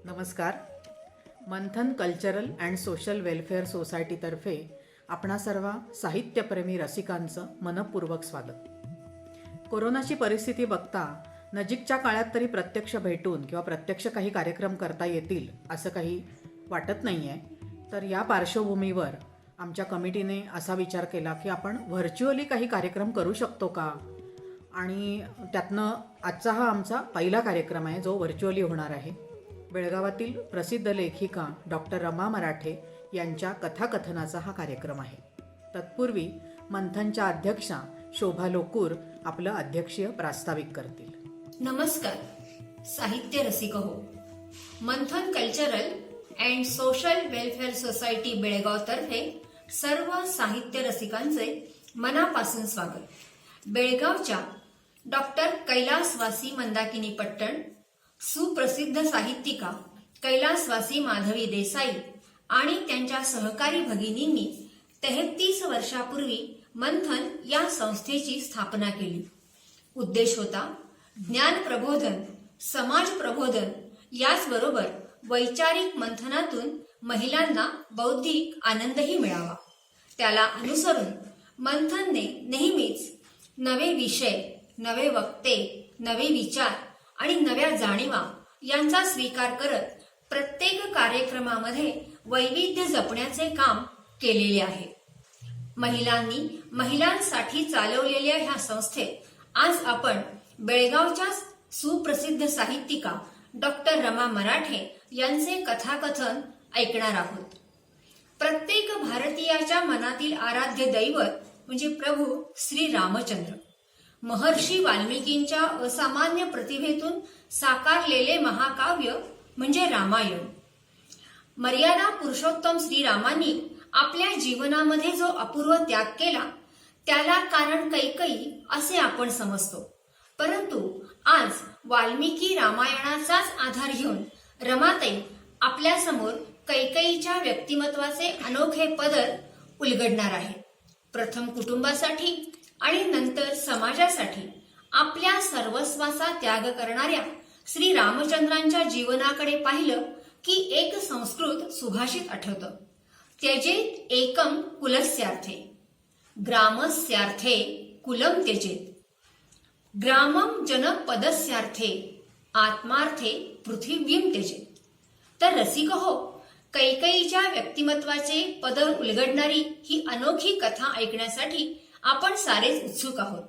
नमस्कार. मंथन cultural and social welfare सोसायटीतर्फे आपणा सर्व साहित्यप्रेमी रसिकांचं मनपूर्वक स्वागत. कोरोनाची परिस्थिती बघता नजीकच्या काळात तरी प्रत्यक्ष भेटून किंवा प्रत्यक्ष काही कार्यक्रम करता येतील असं काही वाटत नाही आहे. तर या पार्श्वभूमीवर आमच्या कमिटीने असा विचार केला की आपण व्हर्च्युअली काही कार्यक्रम करू शकतो का, आणि त्यातनं आजचा हा आमचा पहिला कार्यक्रम आहे जो व्हर्च्युअली होणार आहे. बेळगावातील प्रसिद्ध लेखिका डॉक्टर रमा मराठे यांच्या कथाकथनाचा हा कार्यक्रम आहे. तत्पूर्वी मंथनच्या अध्यक्षा शोभा लोकूर आपलं अध्यक्षीय प्रास्ताविक करतील. नमस्कार साहित्य रसिक हो. Manthan cultural and social welfare society Belgaum तर्फे सर्व साहित्य रसिकांचे मनापासून स्वागत. बेळगावच्या डॉक्टर कैलासवासी मंदाकिनी पट्टण, सुप्रसिद्ध साहित्यिका कैलासवासी माधवी देसाई आणि त्यांच्या सहकारी भगिनींनी 33 वर्षापूर्वी मंथन या संस्थेची स्थापना केली. उद्देश होता ज्ञान प्रबोधन, समाज प्रबोधन, याचबरोबर वैचारिक मंथनातून महिलांना बौद्धिक आनंदही मिळावा. त्याला अनुसरून मंथनने नेहमीच नवे विषय, नवे वक्ते, नवे विचार आणि नव्या जाणीवा यांचा स्वीकार करत प्रत्येक कार्यक्रमामध्ये वैविध्य जपण्याचे काम केलेले आहे. महिलांनी महिलांसाठी चालवलेल्या ह्या संस्थेत आज आपण बेळगावच्या सुप्रसिद्ध साहित्यिका डॉक्टर रमा मराठे यांचे कथाकथन ऐकणार आहोत. प्रत्येक भारतीयाच्या मनातील आराध्य दैवत म्हणजे प्रभू श्री रामचंद्र, महर्षी वाल्मिकींच्या असामान्य प्रतिभेतून साकारलेले महाकाव्य म्हणजे रामायण. मर्यादा पुरुषोत्तम श्रीरामांनी आपल्या जीवनामध्ये जो अपूर्व त्याग केला त्याला कारण कैकेयी असे आपण समजतो. परंतु आज वाल्मिकी रामायणाचाच आधार घेऊन रमाताई आपल्या समोर कैकेयीच्या व्यक्तिमत्वाचे अनोखे पदर उलगडणार आहे. प्रथम कुटुंबासाठी आणि नंतर समाजासाठी आपल्या सर्वस्वाचा त्याग करणाऱ्या श्री रामचंद्रांच्या जीवनाकडे पाहिलं की एक संस्कृत सुभाषित आठवतं, त्यजेत एकम कुलस्यार्थे, ग्रामस्यार्थे कुलम त्यजेत, ग्रामम जनपदस्यार्थे, आत्मार्थे पृथिवीम त्यजेत. तर रसिक हो, कैकेयीच्या व्यक्तिमत्वाचे पदर उलगडणारी ही अनोखी कथा ऐकण्यासाठी आपण सारेच उत्सुक आहोत.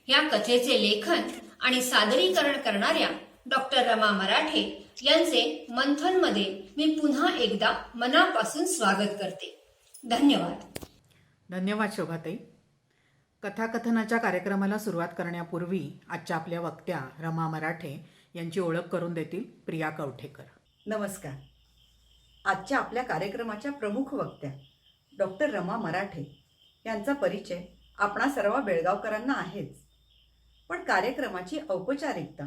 या कथेचे लेखन आणि सादरीकरण करणाऱ्या डॉक्टर रमा मराठे यांचे मंथनमध्ये मी पुन्हा एकदा मनापासून स्वागत करते. धन्यवाद. धन्यवाद शोभाताई. कथाकथनाच्या कार्यक्रमाला सुरुवात करण्यापूर्वी आजच्या आपल्या वक्त्या रमा मराठे यांची ओळख करून देतील प्रिया कवठेकर. नमस्कार. आजच्या आपल्या कार्यक्रमाच्या प्रमुख वक्त्या डॉक्टर रमा मराठे यांचा परिचय आपणा सर्व बेळगावकरांना आहेच, पण कार्यक्रमाची औपचारिकता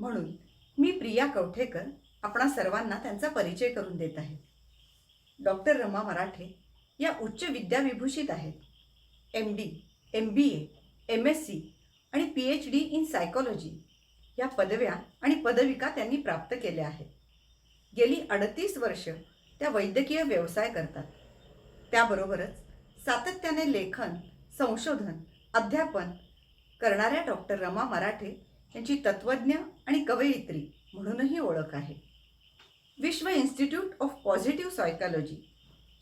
म्हणून मी प्रिया कवठेकर आपणा सर्वांना त्यांचा परिचय करून देत आहे. डॉक्टर रमा मराठे या उच्च विद्याविभूषित आहेत. MD, MBA, MSc आणि PhD इन सायकोलॉजी या पदव्या आणि पदविका त्यांनी प्राप्त केल्या आहेत. गेली 38 वर्ष त्या वैद्यकीय व्यवसाय करतात. त्याबरोबरच सातत्याने लेखन, संशोधन, अध्यापन करणाऱ्या डॉक्टर रमा मराठे यांची तत्वज्ञ आणि कवयित्री म्हणूनही ओळख आहे. विश्व इन्स्टिट्यूट ऑफ पॉझिटिव्ह सायकोलॉजी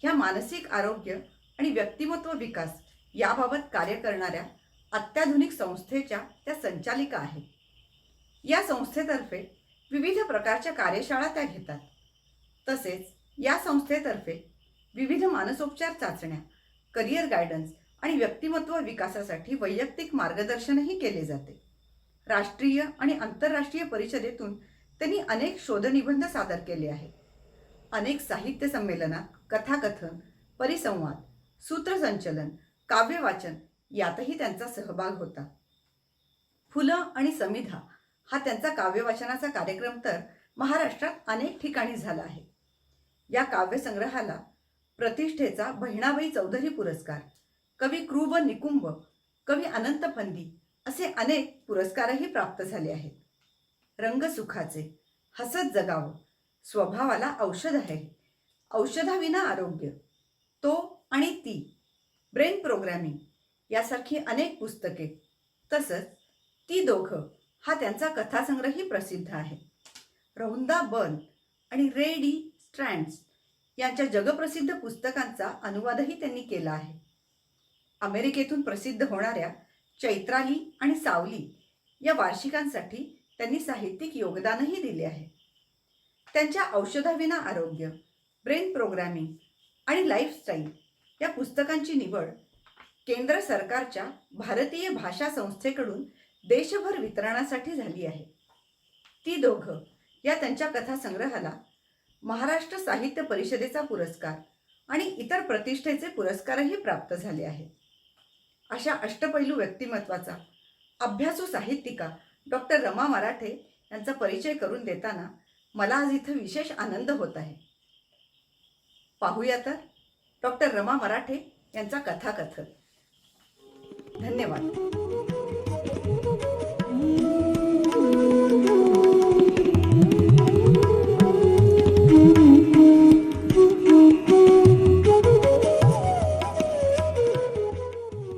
ह्या मानसिक आरोग्य आणि व्यक्तिमत्व विकास याबाबत कार्य करणाऱ्या अत्याधुनिक संस्थेच्या त्या संचालिका आहेत. या संस्थेतर्फे विविध प्रकारच्या कार्यशाळा त्या घेतात. तसेच या संस्थेतर्फे विविध मानसोपचार चाचण्या, करिअर गायडन्स आणि व्यक्तिमत्व विकासासाठी वैयक्तिक मार्गदर्शनही केले जाते. राष्ट्रीय आणि आंतरराष्ट्रीय परिषदेतून त्यांनी अनेक शोधनिबंध सादर केले आहेत. अनेक साहित्य संमेलनात कथाकथन, परिसंवाद, सूत्रसंचलन, काव्यवाचन यातही त्यांचा सहभाग होता. फुलं आणि समिधा हा त्यांचा काव्यवाचनाचा कार्यक्रम तर महाराष्ट्रात अनेक ठिकाणी झाला आहे. या काव्यसंग्रहाला प्रतिष्ठेचा बहिणाबाई चौधरी पुरस्कार, कवी क्रूब निकुंभ, कवी अनंत फंदी असे अनेक पुरस्कारही प्राप्त झाले आहेत. रंगसुखाचे, हसत जगावं, स्वभावाला औषध आहे, औषधाविना आरोग्य, तो आणि ती, ब्रेन प्रोग्रॅमिंग यासारखी अनेक पुस्तके, तसंच ती दोघं हा त्यांचा कथासंग्रहही प्रसिद्ध आहे. रौंदा बर्न आणि रे डी स्ट्रँड्स यांच्या जगप्रसिद्ध पुस्तकांचा अनुवादही त्यांनी केला आहे. अमेरिकेतून प्रसिद्ध होणाऱ्या चैत्राली आणि सावली या वार्षिकांसाठी त्यांनी साहित्यिक योगदानही दिले आहे. त्यांच्या औषधाविना आरोग्य, ब्रेन प्रोग्रॅमिंग आणि लाईफस्टाईल या पुस्तकांची निवड केंद्र सरकारच्या भारतीय भाषा संस्थेकडून देशभर वितरणासाठी झाली आहे. ती दोघं या त्यांच्या कथासंग्रहाला महाराष्ट्र साहित्य परिषदेचा पुरस्कार आणि इतर प्रतिष्ठेचे पुरस्कारही प्राप्त झाले आहेत. अशा अष्टपैलू व्यक्तिमत्वाचा अभ्यासू साहित्यिका डॉक्टर रमा मराठे यांचा परिचय करून देताना मला आज इथं विशेष आनंद होत आहे. पाहूया तर डॉक्टर रमा मराठे यांचा कथाकथन. धन्यवाद.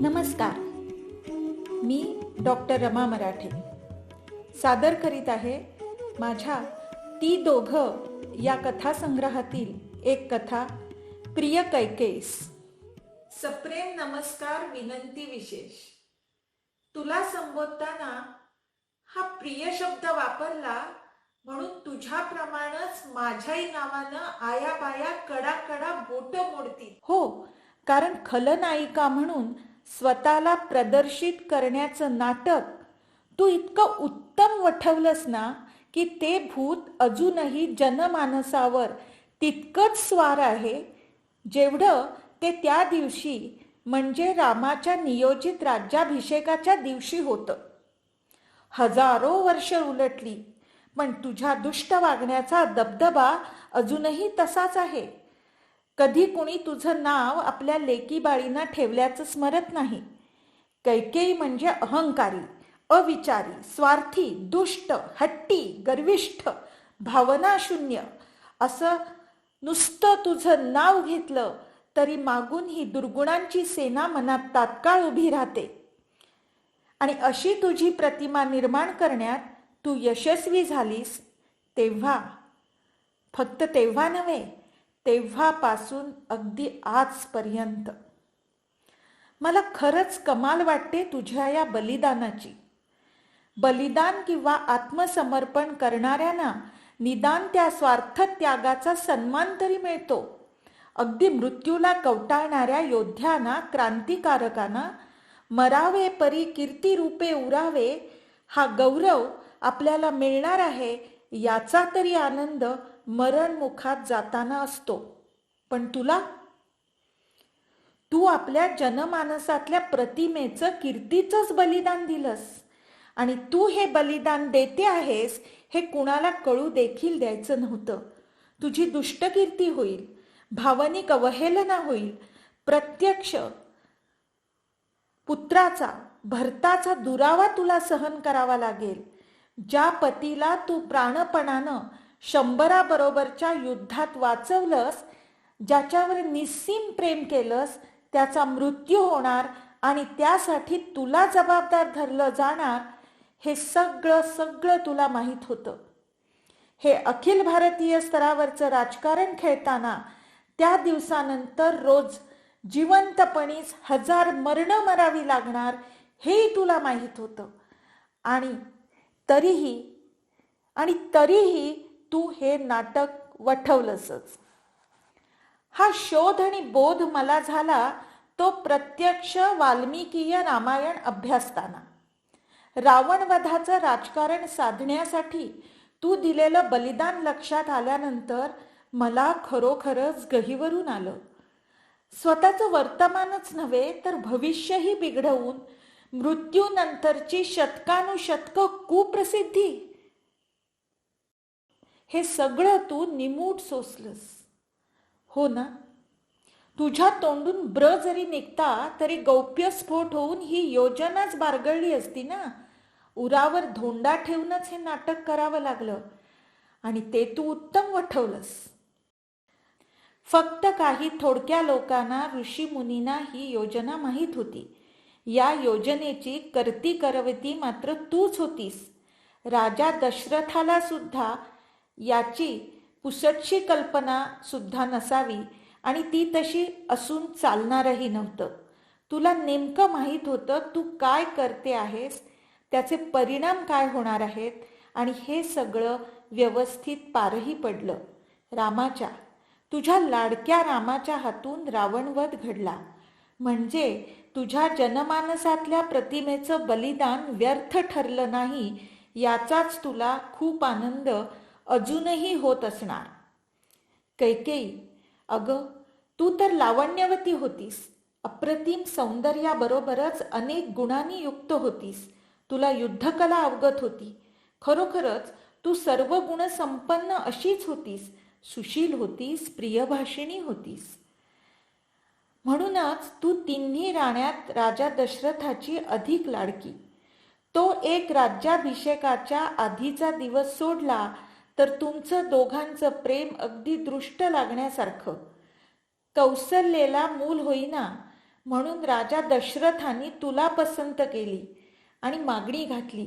नमस्कार, मी डॉक्टर रमा मराठे सादर करीत आहे माझ्या ती दोघं या कथासंग्रहातील एक कथा, प्रिय कैकेयीस. सप्रेम नमस्कार, विनंती विशेष. तुला संबोधताना हा प्रिय शब्द वापरला म्हणून तुझ्याप्रमाणेच माझ्याही नावानं आया बाया कडा कडा बोट मोडतील. हो, कारण खलनायिका म्हणून स्वतःला प्रदर्शित करण्याचं नाटक तू इतकं उत्तम वठवलंस ना की ते भूत अजूनही जनमानसावर तितकंच स्वार आहे जेवढं ते त्या दिवशी म्हणजे रामाच्या नियोजित राज्याभिषेकाच्या दिवशी होतं. हजारो वर्ष उलटली पण तुझ्या दुष्ट वागण्याचा दबदबा अजूनही तसाच आहे. कधी कुणी तुझं नाव आपल्या लेकीबाळींना ठेवल्याचं स्मरत नाही. कैकेयी म्हणजे अहंकारी, अविचारी, स्वार्थी, दुष्ट, हट्टी, गर्विष्ठ, भावनाशून्य असं नुसतं तुझं नाव घेतलं तरी मागून ही दुर्गुणांची सेना मनात तात्काळ उभी राहते. आणि अशी तुझी प्रतिमा निर्माण करण्यात तू यशस्वी झालीस तेव्हा, फक्त तेव्हा नव्हे, तेव्हापासून अगदी आजपर्यंत मला खरंच कमाल वाटते तुझ्या या बलिदानाची. बलिदान किंवा आत्मसमर्पण करणाऱ्यांना निदान त्या स्वार्थ त्यागाचा सन्मान तरी मिळतो. अगदी मृत्यूला कवटाळणाऱ्या योद्ध्यांना, क्रांतिकारकांना मरावे परी कीर्ती रूपे उरावे हा गौरव आपल्याला मिळणार आहे याचा तरी आनंद मरणमुखात जाताना असतो. पण तू आपल्या जनमानसातल्या प्रतिमेचं, कीर्तीचंच बलिदान दिलंस. आणि तू हे बलिदान देते आहेस हे कुणाला कळू देखील द्यायचं नव्हतं. तुझी दुष्टकीर्ती होईल, भावनिक अवहेलना होईल, प्रत्यक्ष पुत्राचा, भरताचा दुरावा तुला सहन करावा लागेल. ज्या पतीला तू प्राणपणानं 100 बरोबरच्या युद्धात वाचवलंस, ज्याच्यावर निस्सीम प्रेम केलंस, त्याचा मृत्यू होणार आणि त्यासाठी तुला जबाबदार धरलं जाणार हे सगळं तुला माहीत होतं. हे अखिल भारतीय स्तरावरचं राजकारण खेळताना त्या दिवसानंतर रोज जिवंतपणीच 1000 मरणं मरावी लागणार हेही तुला माहीत होतं. आणि तरीही तू हे नाटक वठवलंसच. हा शोध आणि बोध मला झाला तो प्रत्यक्ष वाल्मिकीय रामायण अभ्यासताना. रावणवधाचं राजकारण साधण्यासाठी तू दिलेलं बलिदान लक्षात आल्यानंतर मला खरोखरच गहिवरून आलं. स्वतःचं वर्तमानच नव्हे तर भविष्यही बिघडवून मृत्यूनंतरची शतकानुशतकं कुप्रसिद्धी, हे सगळं तू निमूट सोसलंस. हो ना? तुझ्या तोंडून ब्र जरी निघता तरी गौप्यस्फोट होऊन ही योजनाच बारगळली असती ना. उरावर धोंडा ठेवूनच हे नाटक करावं लागलं. आणि ते तू उत्तम वठवलंस. फक्त काही थोडक्या लोकांना, ऋषी मुनींना ही योजना माहीत होती. या योजनेची करती करवती मात्र तूच होतीस. राजा दशरथाला सुद्धा याची पुसटशी कल्पना सुद्धा नसावी आणि ती तशी असून चालणारही नव्हतं. तुला नेमकं माहीत होतं तू काय करते आहेस, त्याचे परिणाम काय होणार आहेत आणि हे सगळं व्यवस्थित पारही पडलं. तुझ्या लाडक्या रामाच्या हातून रावणवध घडला. म्हणजे तुझ्या जनमानसातल्या प्रतिमेचं बलिदान व्यर्थ ठरलं नाही, याचाच तुला खूप आनंद अजूनही होत असणार. कैकेयी, अगं तू तर लावण्यवती होतीस. अप्रतिम सौंदर्याबरोबरच अनेक गुणांनी युक्त होतीस. तुला युद्धकला अवगत होती. खरोखरच तू सर्व गुण संपन्न अशीच होतीस. सुशील होतीस, प्रियभाषिणी होतीस. म्हणूनच तू तिन्ही राण्यात राजा दशरथाची अधिक लाडकी. तो एक राज्याभिषेकाच्या आधीचा दिवस सोडला तर तुमचं दोघांचं प्रेम अगदी दृष्ट लागण्यासारखं. कौसल्याला मूल होईना म्हणून राजा दशरथाने तुला पसंत केली आणि मागणी घातली,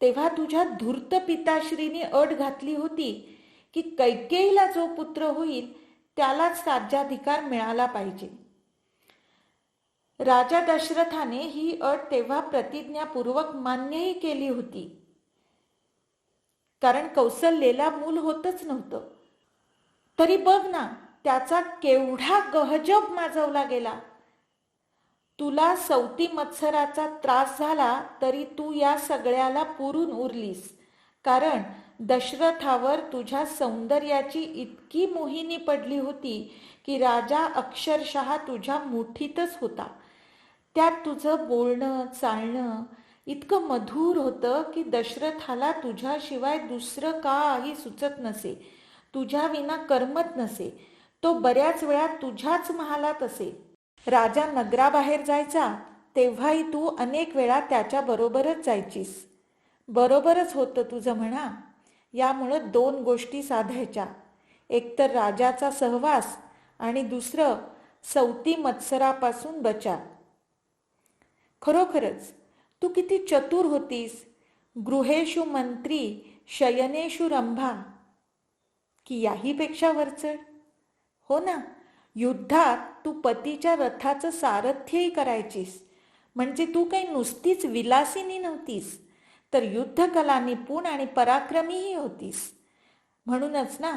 तेव्हा तुझ्या धूर्त पिताश्रीने अट घातली होती की कैकेयीला जो पुत्र होईल त्यालाच राज्याधिकार मिळाला पाहिजे. राजा दशरथाने ही अट तेव्हा प्रतिज्ञापूर्वक मान्यही केली होती, कारण कौसल्याला मूल होतच नव्हतं. तरी बघ ना, त्याचा केवढा गहजब माजवला गेला. तुला सौती मत्सराचा त्रास झाला तरी तू या सगळ्याला पुरून उरलीस, कारण दशरथावर तुझ्या सौंदर्याची इतकी मोहिनी पडली होती की राजा अक्षरशः तुझ्या मुठीतच होता. त्यात तुझं बोलणं चालणं इतकं मधुर होतं की दशरथाला तुझ्याशिवाय दुसरं काही सुचत नसे, तुझ्या विना करमत नसे. तो बऱ्याच वेळा तुझ्याच महालात असे. राजा नगराबाहेर जायचा तेव्हाही तू अनेक वेळा त्याच्याबरोबरच जायचीस. बरोबरच होतं तुझं म्हणा. यामुळं दोन गोष्टी साधायच्या, एकतर राजाचा सहवास आणि दुसरं सौती मत्सरापासून बचाव. खरोखरच तू किती चतुर होतीस. गृहेषु मंत्री शयनेषु रंभा, की याहीपेक्षा वरचढ. हो ना, युद्धात तू पतीच्या रथाचं सारथ्यही करायचीस. म्हणजे तू काही नुसतीच विलासिनी नव्हतीस, तर युद्धकला निपुण आणि पराक्रमीही होतीस. म्हणूनच ना,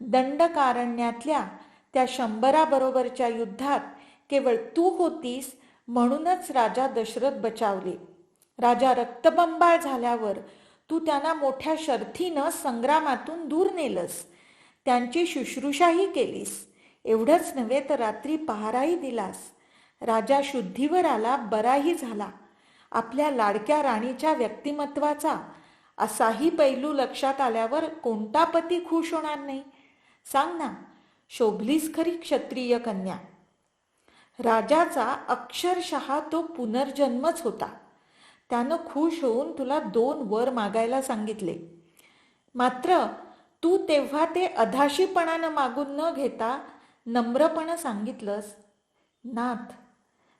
दंडकारण्यातल्या त्या 100 बरोबरच्या युद्धात केवळ तू होतीस म्हणूनच राजा दशरथ बचावले. राजा रक्तबंबाळ झाल्यावर तू त्यांना मोठ्या शर्थीनं संग्रामातून दूर नेलंस, त्यांची शुश्रूषाही केलीस. एवढंच नव्हे तर रात्री पहाराही दिलास. राजा शुद्धीवर आला, बराही झाला. आपल्या लाडक्या राणीच्या व्यक्तिमत्वाचा असाही पैलू लक्षात आल्यावर कोणता पती खुश होणार नाही? सांग ना, शोभलीस खरी क्षत्रिय कन्या. राजाचा अक्षरशः तो पुनर्जन्मच होता. त्यानं खुश होऊन तुला 2 वर मागायला सांगितले. मात्र तू तेव्हा ते अधाशीपणानं मागून न घेता नम्रपणे सांगितलंस, नाथ,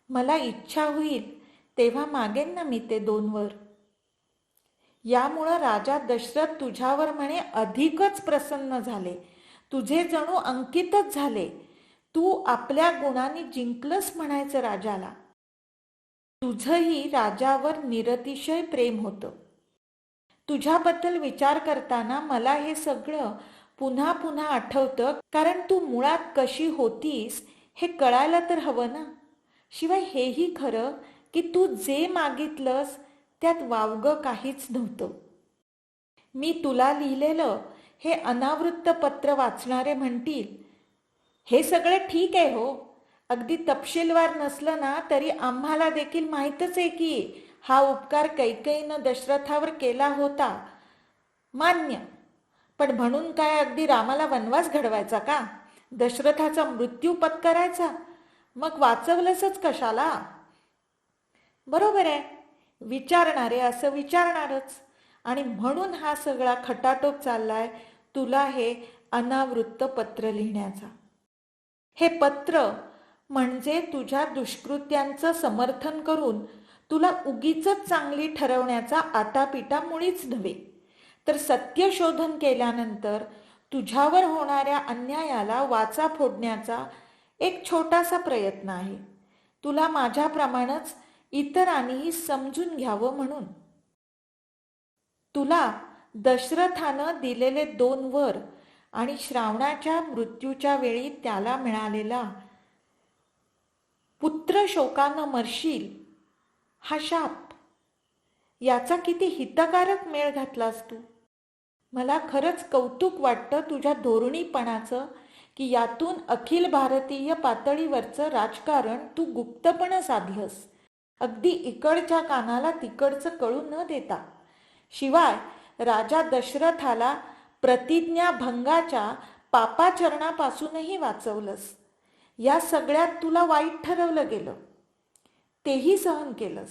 मला इच्छा होईल तेव्हा मागेन ना मी ते 2 वर. यामुळं राजा दशरथ तुझ्यावर म्हणे अधिकच प्रसन्न झाले. तुझे जणू अंकितच झाले. तू आपल्या गुणांनी जिंकलंस म्हणायचं राजाला. तुझंही राजावर निरतिशय प्रेम होतं. तुझ्याबद्दल विचार करताना मला हे सगळं पुन्हा पुन्हा आठवतं, कारण तू मुळात कशी होतीस हे कळायला तर हवं ना. शिवाय हेही खरं की तू जे मागितलंस त्यात वावगं काहीच नव्हतं. मी तुला लिहिलेलं हे अनावृत्त पत्र वाचणारे म्हणतील, हे सगळं ठीक आहे हो, अगदी तपशीलवार नसलं ना तरी आम्हाला देखील माहीतच आहे की हा उपकार कैकेयीनं दशरथावर केला होता. मान्य, पण म्हणून काय अगदी रामाला वनवास घडवायचा का? दशरथाचा मृत्यू पत्करायचा? मग वाचवलंसच कशाला? बरोबर आहे, विचारणारे असं विचारणारच. आणि म्हणून हा सगळा खटाटोप चाललाय. तुला हे अनावृत्त पत्र लिहिण्याचा. हे पत्र म्हणजे तुझ्या दुष्कृत्यांचं समर्थन करून तुला उगीच चांगली ठरवण्याचा आटापिटा मुळीच नव्हे, तर सत्यशोधन केल्यानंतर तुझ्यावर होणाऱ्या अन्यायाला वाचा फोडण्याचा एक छोटासा प्रयत्न आहे. तुला माझ्याप्रमाणेच इतरांनीही समजून घ्यावं म्हणून. तुला दशरथानं दिलेले 2 वर आणि श्रावणाच्या मृत्यूच्या वेळी त्याला मिळालेला पुत्र शोकानं मरशील हा शाप, याचा किती हितकारक मेळ घातलास तू. मला खरंच कौतुक वाटतं तुझ्या धोरणीपणाचं, की यातून अखिल भारतीय पातळीवरचं राजकारण तू गुप्तपणे साधलंस, अगदी इकडच्या कानाला तिकडचं कळू न देता. शिवाय राजा दशरथाला प्रतिज्ञाभंगाच्या पापाचरणापासूनही वाचवलंस. या सगळ्यात तुला वाईट ठरवलं गेलं, तेही सहन केलंस.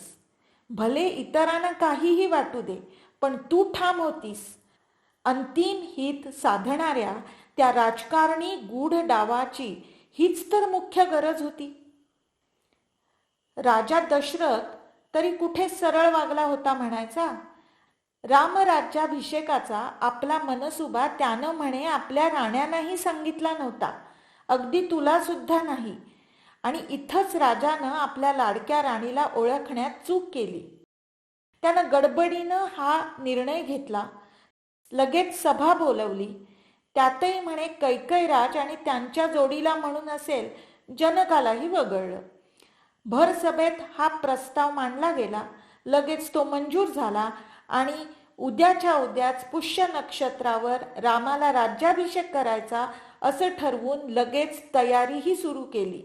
भले इतरांना काहीही वाटू दे, पण तू ठाम होतीस. अंतिम हित साधणाऱ्या त्या राजकारणी गूढ डावाची हीच तर मुख्य गरज होती. राजा दशरथ तरी कुठे सरळ वागला होता म्हणायचा. रामराज्याभिषेकाचा आपला मनसुबा त्यानं म्हणे आपल्या राण्यांनाही सांगितला नव्हता, अगदी तुला सुद्धा नाही. आणि इथंच राजानं आपल्या लाडक्या राणीला ओळखण्यात चूक केली. त्यानं गडबडीनं हा निर्णय घेतला, लगेच सभा बोलवली. त्यातही म्हणे कैकयराज आणि त्यांच्या जोडीला म्हणून असेल, जनकालाही वगळलं. भर सभेत हा प्रस्ताव मांडला गेला. लगेच तो मंजूर झाला आणि उद्याच्या उद्याच पुष्य नक्षत्रावर रामाला राज्याभिषेक करायचा असं ठरवून लगेच तयारीही सुरू केली.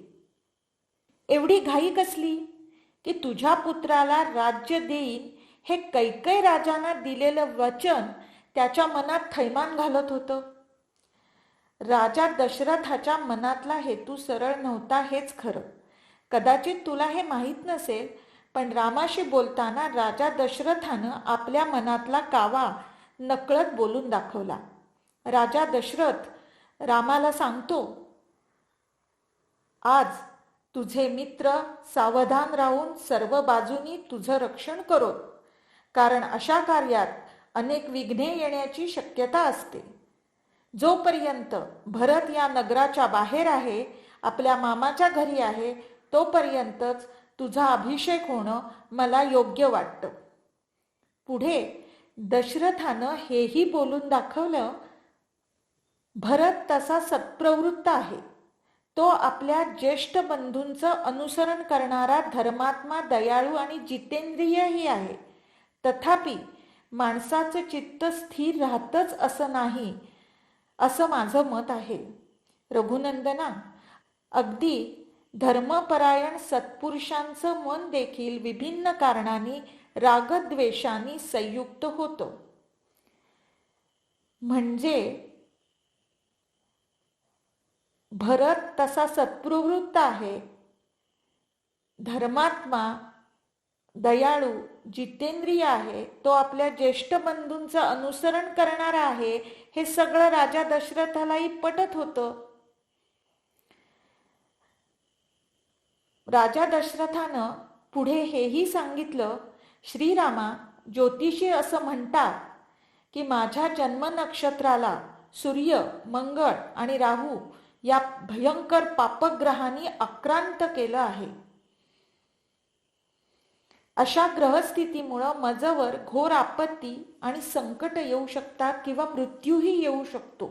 एवढी घाई कसली की तुझ्या पुत्राला राज्य देईन हे कैकय राजांना दिलेलं वचन त्याच्या मनात थैमान घालत होतं. राजा दशरथाच्या मनातला हेतू सरळ नव्हता हेच खरं. कदाचित तुला हे माहीत नसेल, पण रामाशी बोलताना राजा दशरथानं आपल्या मनातला कावा नकळत बोलून दाखवला. राजा दशरथ रामाला सांगतो, आज तुझे मित्र सावधान राहून सर्व बाजूनी तुझं रक्षण करो, कारण अशा कार्यात अनेक विघ्ने येण्याची शक्यता असते. जोपर्यंत भरत या नगराच्या बाहेर आहे, आपल्या मामाच्या घरी आहे, तोपर्यंतच तुझा अभिषेक होणं मला योग्य वाटतं. पुढे दशरथानं हेही बोलून दाखवलं, भरत तसा सत्प्रवृत्त आहे. तो आपल्या ज्येष्ठ बंधूंचं अनुसरण करणारा धर्मात्मा, दयाळू आणि जितेंद्रियही आहे. तथापि माणसाचं चित्त स्थिर राहतच असं नाही, असं माझं मत आहे. रघुनंदना, अगदी धर्मपरायण सत्पुरुषांचं मन देखील विभिन्न कारणांनी रागद्वेषांनी संयुक्त होतं. म्हणजे भरत तसा सत्प्रवृत्त आहे, धर्मात्मा, दयाळू, जितेंद्रिय आहे, तो आपल्या ज्येष्ठ बंधूंचं अनुसरण करणारा आहे, हे सगळं राजा दशरथालाही पटत होतं. राजा दशरथानं पुढे हेही सांगितलं, श्रीरामा, ज्योतिषी असं म्हणतात की माझ्या जन्म नक्षत्राला सूर्य, मंगळ आणि राहू या भयंकर पापग्रहांनी आक्रांत केलं आहे. अशा ग्रहस्थितीमुळं मजवर घोर आपत्ती आणि संकट येऊ शकतात किंवा मृत्यूही येऊ शकतो.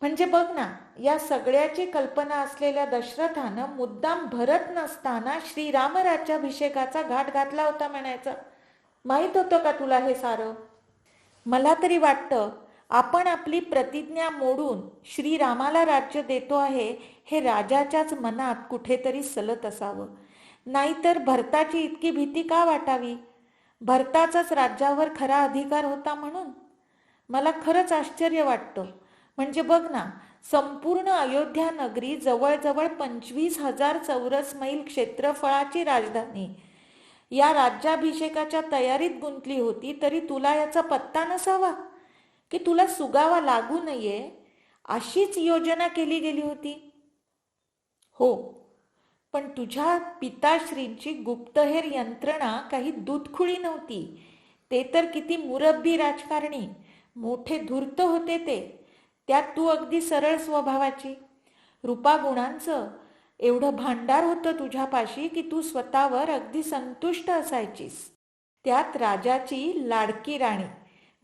म्हणजे बघ ना, या सगळ्याची कल्पना असलेल्या दशरथानं मुद्दाम भरत नसताना श्रीराम राज्याभिषेकाचा घाट घातला होता म्हणायचं. माहित होतं का तुला हे सारं? मला तरी वाटतं आपण आपली प्रतिज्ञा मोडून श्रीरामाला राज्य देतो आहे हे राजाच्याच मनात कुठेतरी सलत असावं. नाहीतर भरताची इतकी भीती का वाटावी? भरताचाच राज्यावर खरा अधिकार होता म्हणून. मला खरंच आश्चर्य वाटतं. म्हणजे बघ ना, संपूर्ण अयोध्या नगरी जवळजवळ 25,000 चौरस मैल क्षेत्रफळाची राजधानी, या राज्याभिषेकाच्या तयारीत गुंतली होती तरी तुला याचा पत्ता नसावा, की तुला सुगावा लागू नये अशीच योजना केली गेली होती? हो, पण तुझ्या पिताश्रींची गुप्तहेर यंत्रणा काही दूधखुळी नव्हती. ते तर किती मुरब्बी राजकारणी, मोठे धूर्त होते ते. त्यात तू अगदी सरळ स्वभावाची. रूपागुणांचं एवढं भांडार होतं तुझ्यापाशी की तू स्वतःवर अगदी संतुष्ट असायचीस. त्यात राजाची लाडकी राणी.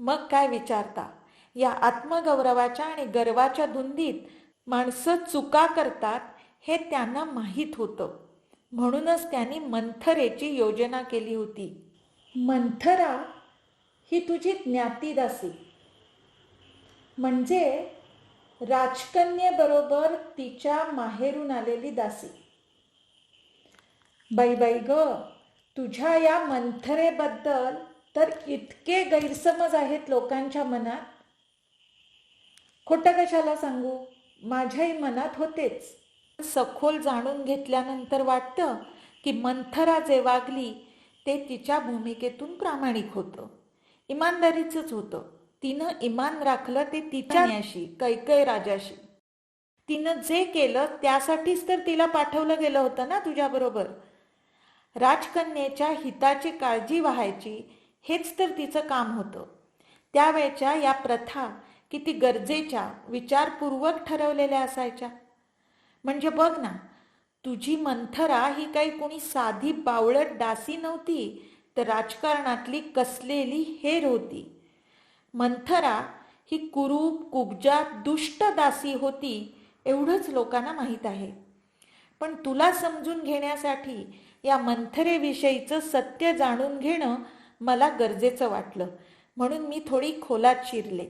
मग काय विचारता. या आत्मगौरवाच्या आणि गर्वाच्या धुंदीत माणसं चुका करतात हे त्यांना माहीत होतं. म्हणूनच त्यांनी मंथरेची योजना केली होती. मंथरा ही तुझी ज्ञातीदासी, म्हणजे राजकन्येबरोबर तिच्या माहेरून आलेली दासी. बाई बाई ग, तुझ्या या मंथरेबद्दल तर इतके गैरसमज आहेत लोकांच्या मनात. खोटं कशाला सांगू, माझ्याही मनात होतेच. सखोल जाणून घेतल्यानंतर वाटतं की मंथरा जे वागली ते तिच्या भूमिकेतून प्रामाणिक होतं, इमानदारीचंच होतं. तिनं इमान राखलं ते तिच्या न्याशी, कैकेयी राजाशी. तिनं जे केलं त्यासाठीच तर तिला पाठवलं गेलं होतं ना तुझ्याबरोबर. राजकन्येच्या हिताची काळजी व्हायची हेच तर तिचं काम होतं. त्यावेळच्या या प्रथा किती गरजेच्या, विचारपूर्वक ठरवलेल्या असायच्या. म्हणजे बघ ना, तुझी मंथरा ही काही कोणी साधी बावळट दासी नव्हती, तर राजकारणातली कसलेली हेर होती. मंथरा ही कुरूप, कुब्जा, दुष्ट दासी होती एवढंच लोकांना माहीत आहे. पण तुला समजून घेण्यासाठी या मंथरेविषयीचं सत्य जाणून घेणं मला गरजेचं वाटलं, म्हणून मी थोडी खोलात शिरले.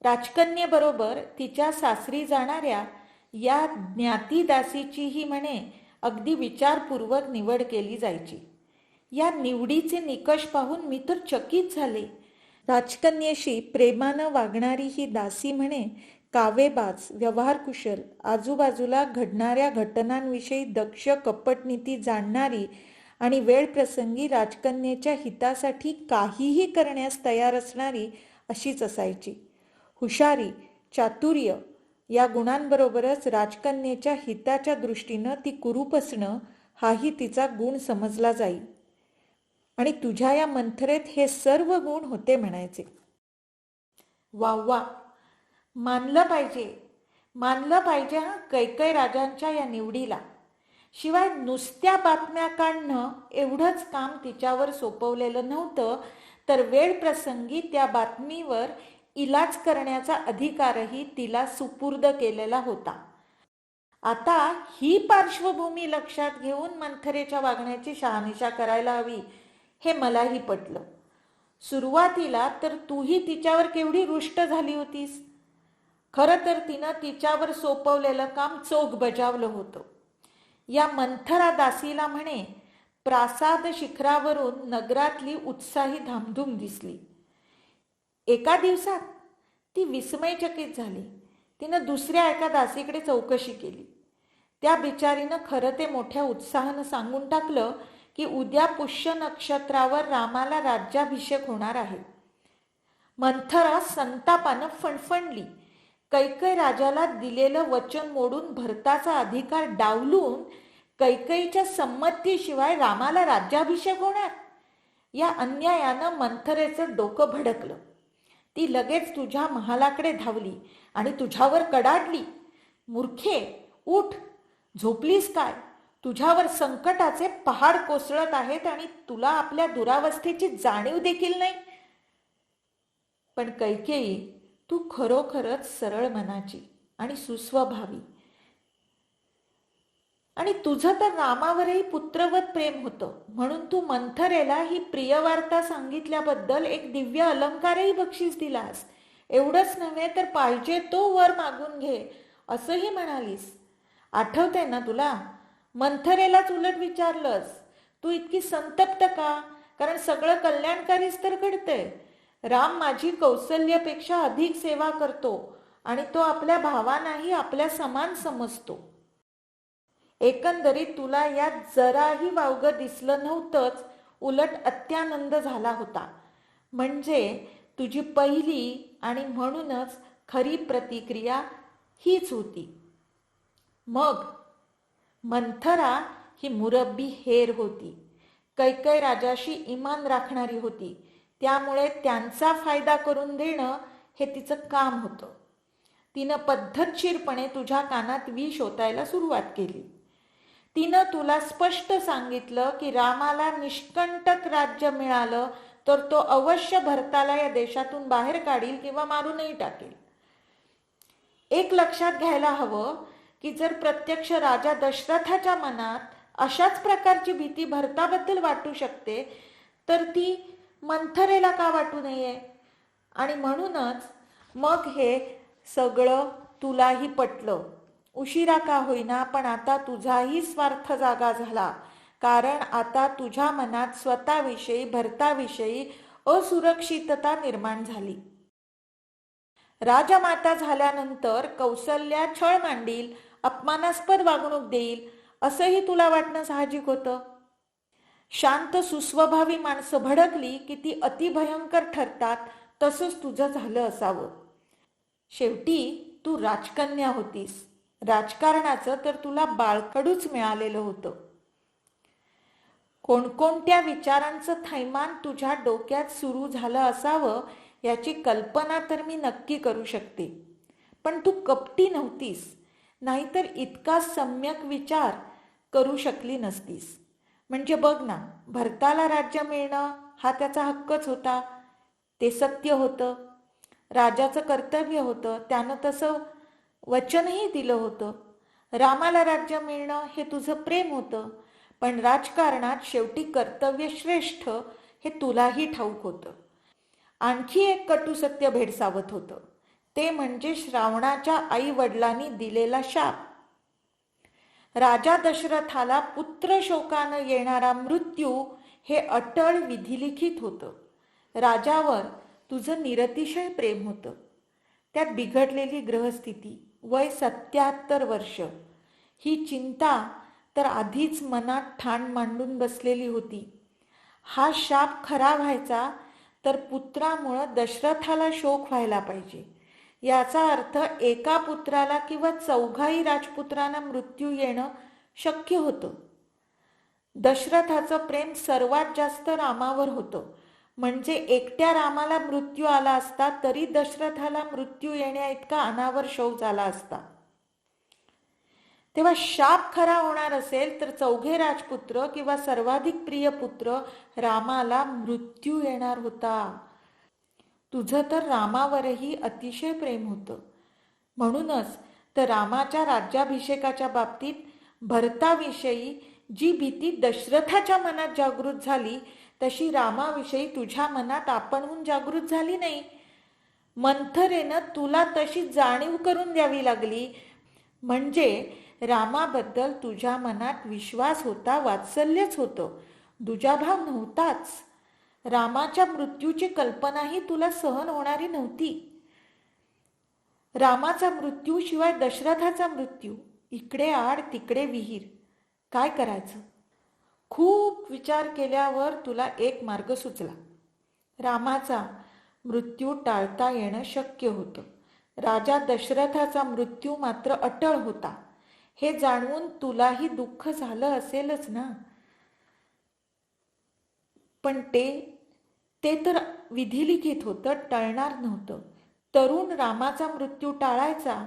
राजकन्येबरोबर तिच्या सासरी जाणाऱ्या या ज्ञातीदासीचीही म्हणे अगदी विचारपूर्वक निवड केली जायची. या निवडीचे निकष पाहून मी तर चकित झाले. राजकन्येशी प्रेमानं वागणारी ही दासी म्हणे कावेबाज, व्यवहारकुशल, आजूबाजूला घडणाऱ्या घटनांविषयी दक्ष, कपटनीती जाणणारी आणि वेळप्रसंगी राजकन्येच्या हितासाठी काहीही करण्यास तयार असणारी अशीच असायची. हुशारी, चातुर्य या गुणांबरोबरच राजकन्येच्या हिताच्या दृष्टीनं ती कुरूप असणं हाही तिचा गुण समजला जाई. आणि तुझ्या या मंथरेत हे सर्व गुण होते म्हणायचे. वा वा, मानलं पाहिजे हा कैकेयी राजांच्या या निवडीला. शिवाय नुसत्या बातम्या काढणं एवढंच काम तिच्यावर सोपवलेलं नव्हतं, तर वेळ प्रसंगी त्या बातमीवर इलाज करण्याचा अधिकारही तिला सुपूर्द केलेला होता. आता ही पार्श्वभूमी लक्षात घेऊन मंथरेच्या वागण्याची शहानिशा करायला हवी हे मलाही पटलं. सुरुवातीला तर तूही तिच्यावर केवढी रुष्ट झाली होतीस. खरं तर तिनं तिच्यावर सोपवलेलं काम चोख बजावलं होतं. या मंथरा दासीला म्हणे प्रासाद शिखरावरून नगरातली उत्साही धामधूम दिसली. एका दिवसात ती विस्मयचकित झाली. तिनं दुसऱ्या एका दासीकडे चौकशी केली. त्या बिचारीनं खरं ते मोठ्या उत्साहानं सांगून टाकलं की उद्या पुष्य नक्षत्रावर रामाला राज्याभिषेक होणार आहे. मंथरा संतापानं फणफणली. कैकेयी राजाला दिलेलं वचन मोडून भरताचा अधिकार डावलून कैकेयीच्या संमतीशिवाय रामाला राज्याभिषेक होणार, या अन्यायानं मंथरेचं डोकं भडकलं. ती लगेच तुझ्या महालाकडे धावली आणि तुझ्यावर कडाडली. मूर्खे, उठ, झोपलीस काय? तुझ्यावर संकटाचे पहाड कोसळत आहेत आणि तुला आपल्या दुरावस्थेची जाणीव देखील नाही. पण कैकेयी, तू खरोखरच सरळ मनाची आणि सुस्वभावी, आणि तुझं तर रामावरही पुत्रवत प्रेम होतं, म्हणून तू मंथरेला ही प्रिय वार्ता सांगितल्याबद्दल एक दिव्य अलंकारही बक्षीस दिलास. एवढंच नव्हे तर पाहिजे तो वर मागून घे असंही म्हणालीस. आठवतंय ना तुला? मंथरेलाच उलट विचारलंस, तू इतकी संतप्त का? कारण सगळं कल्याणकारीच तर घडतंय. राम माझी कौसल्यपेक्षा अधिक सेवा करतो आणि तो आपल्या भावांनाही आपल्या समान समजतो. एकंदरीत तुला यात जराही वावगं दिसलं नव्हतंच, उलट अत्यानंद झाला होता. म्हणजे तुझी पहिली आणि म्हणूनच खरी प्रतिक्रिया हीच होती. मग मंथरा ही मुरब्बी हेर होती. कैकय राजाशी इमान राखणारी होती. त्यामुळे त्यांचा फायदा करून देणं हे तिचं काम होतं. तिनं पद्धतशीरपणे तुझ्या कानात विष ओतायला सुरुवात केली. तिनं तुला स्पष्ट सांगितलं की रामाला निष्कंटक राज्य मिळालं तर तो अवश्य भरताला या देशातून बाहेर काढील किंवा मारूनही टाकेल. एक लक्षात घ्यायला हवं की जर प्रत्यक्ष राजा दशरथाच्या मनात अशाच प्रकारची भीती भरताबद्दल वाटू शकते तर ती मंथरेला का वाटू नये. आणि म्हणूनच मग हे सगळं तुलाही पटलं. उशिरा का होईना, पण आता तुझाही स्वार्थ जागा झाला. कारण आता तुझ्या मनात स्वतःविषयी, भरताविषयी असुरक्षितता निर्माण झाली. राजमाता झाल्यानंतर कौसल्या छळ मांडील, अपमानास्पद वागणूक देईल असंही तुला वाटणं साहजिक होतं. शांत सुस्वभावी माणसं भडकली की ती अतिभयंकर ठरतात, तसंच तुझं झालं असावं. शेवटी तू राजकन्या होतीस. राजकारणाचं तर तुला बाळकडूच मिळालेलं होतं. कोणकोणत्या विचारांचं थैमान तुझ्या डोक्यात सुरू झालं असावं याची कल्पना तर मी नक्की करू शकते. पण तू कपटी नव्हतीस, नाहीतर इतका सम्यक विचार करू शकली नसतीस. म्हणजे बघ ना, भरताला राज्य मिळणं हा त्याचा हक्कच होता. ते सत्य होतं, राजाचं कर्तव्य होतं. त्यानं तसं वचनही दिलं होतं. रामाला राज्य मिळणं हे तुझं प्रेम होतं. पण राजकारणात शेवटी कर्तव्य श्रेष्ठ हे तुलाही ठाऊक होतं. आणखी एक कटू सत्य भेडसावत होतं. ते म्हणजे श्रावणाच्या आई वडिलांनी दिलेला शाप. राजा दशरथाला पुत्र शोकानं येणारा मृत्यू हे अटळ विधिलिखित होतं. राजावर तुझं निरतिशय प्रेम होतं. त्यात बिघडलेली ग्रहस्थिती, वय 77 वर्ष, ही चिंता तर आधीच मनात ठाण मांडून बसलेली होती. हा शाप खरा व्हायचा तर पुत्रामुळं दशरथाला शोक व्हायला पाहिजे. याचा अर्थ एका पुत्राला किंवा चौघाही राजपुत्रांना मृत्यू येणं शक्य होतं. दशरथाचं प्रेम सर्वात जास्त रामावर होतं. म्हणजे एकट्या रामाला मृत्यू आला असता तरी दशरथाला मृत्यू येण्या इतका अनावर शोक झाला असता. तेव्हा शाप खरा होणार असेल तर चौघे राजपुत्र किंवा सर्वाधिक प्रिय पुत्र रामाला मृत्यू येणार होता. तुझं तर रामावरही अतिशय प्रेम होतं. म्हणूनच तर रामाच्या राज्याभिषेकाच्या बाबतीत भरताविषयी जी भीती दशरथाच्या मनात जागृत झाली तशी रामाविषयी तुझ्या मनात आपणहून जागृत झाली नाही. मंथरेनं तुला तशी जाणीव करून द्यावी लागली. म्हणजे रामाबद्दल तुझ्या मनात विश्वास होता, वात्सल्यच होतं, दुजाभाव नव्हताच. रामाच्या मृत्यूची कल्पनाही तुला सहन होणारी नव्हती. रामाचा मृत्यू शिवाय दशरथाचा मृत्यू, इकडे आड तिकडे विहीर, काय करायचं? खूप विचार केल्यावर तुला एक मार्ग सुचला. रामाचा मृत्यू टाळता येणं शक्य होतं. राजा दशरथाचा मृत्यू मात्र अटळ होता. हे जाणवून तुलाही दुःख झालं असेलच ना. पण ते तर विधिलिखित होतं, टळणार नव्हतं. तरुण रामाचा मृत्यू टाळायचा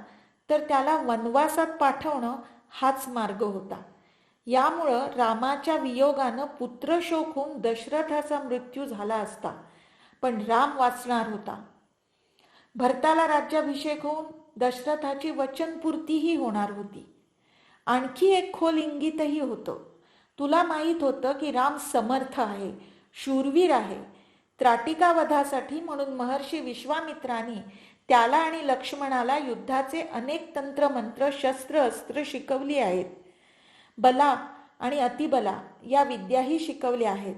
तर त्याला वनवासात पाठवणं हाच मार्ग होता. यामुळं रामाच्या वियोगानं पुत्रशोक होऊन दशरथाचा मृत्यू झाला असता, पण राम वाचणार होता. भरताला राज्याभिषेक होऊन दशरथाची वचनपूर्तीही होणार होती. आणखी एक खोल इंगितही होतं. तुला माहीत होतं की राम समर्थ आहे, शूरवीर आहे. त्राटिकावधासाठी म्हणून महर्षी विश्वामित्रांनी त्याला आणि लक्ष्मणाला युद्धाचे अनेक तंत्रमंत्र, शस्त्र, अस्त्र शिकवली आहेत. बला आणि अतिबला या विद्याही शिकवल्या आहेत.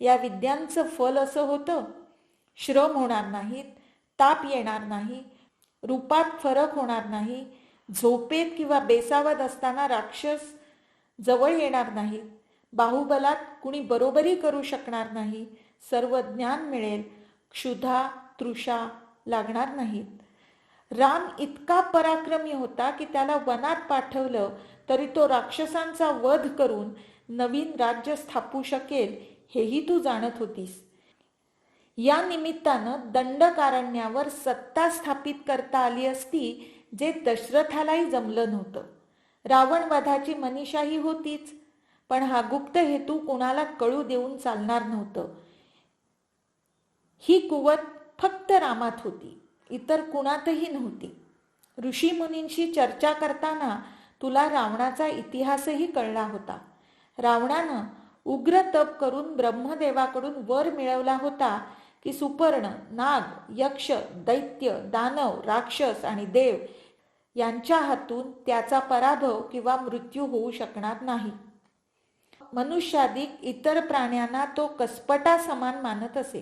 या विद्यांचं फल असं होतं, श्रम होणार नाहीत, ताप येणार नाही, रूपात फरक होणार नाही, झोपेत किंवा बेसावत असताना राक्षस जवळ येणार नाहीत, बाहुबलात कुणी बरोबरी करू शकणार नाही, सर्व ज्ञान मिळेल, क्षुधा तृषा लागणार नाहीत. राम इतका पराक्रमी होता की त्याला वनात पाठवलं तरी तो राक्षसांचा वध करून नवीन राज्य स्थापू शकेल हेही तू जाणत होतीस. या निमित्तानं दंडकारण्यावर सत्ता स्थापित करता आली असती, जे दशरथालाही जमलं नव्हतं. रावणवधाची मनीषाही होतीच, पण हा गुप्त हेतू कुणाला कळू देऊन चालणार नव्हतं. ही कुवत फक्त रामात होती, इतर कुणातही नव्हती. ऋषीमुनींशी चर्चा करताना तुला रावणाचा इतिहासही कळला होता. रावणानं उग्र तप करून ब्रह्मदेवाकडून वर मिळवला होता की सुपर्ण, नाग, यक्ष, दैत्य, दानव, राक्षस आणि देव यांच्या हातून त्याचा पराभव किंवा मृत्यू होऊ शकणार नाही. मनुष्याधिक इतर प्राण्यांना तो कसपटा समान मानत असे.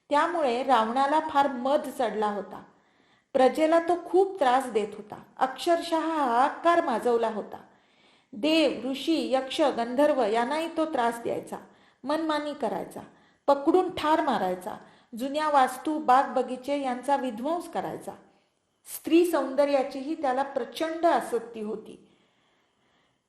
त्यामुळे रावणाला फार मद चढला होता. प्रजेला तो खूप त्रास देत होता, अक्षरशः हाहाकार माजवला होता. देव, ऋषी, यक्ष, गंधर्व यांनाही तो त्रास द्यायचा, मनमानी करायचा, पकडून ठार मारायचा, जुन्या वास्तू, बाग बगीचे यांचा विध्वंस करायचा. स्त्री सौंदर्याचीही त्याला प्रचंड आसक्ती होती.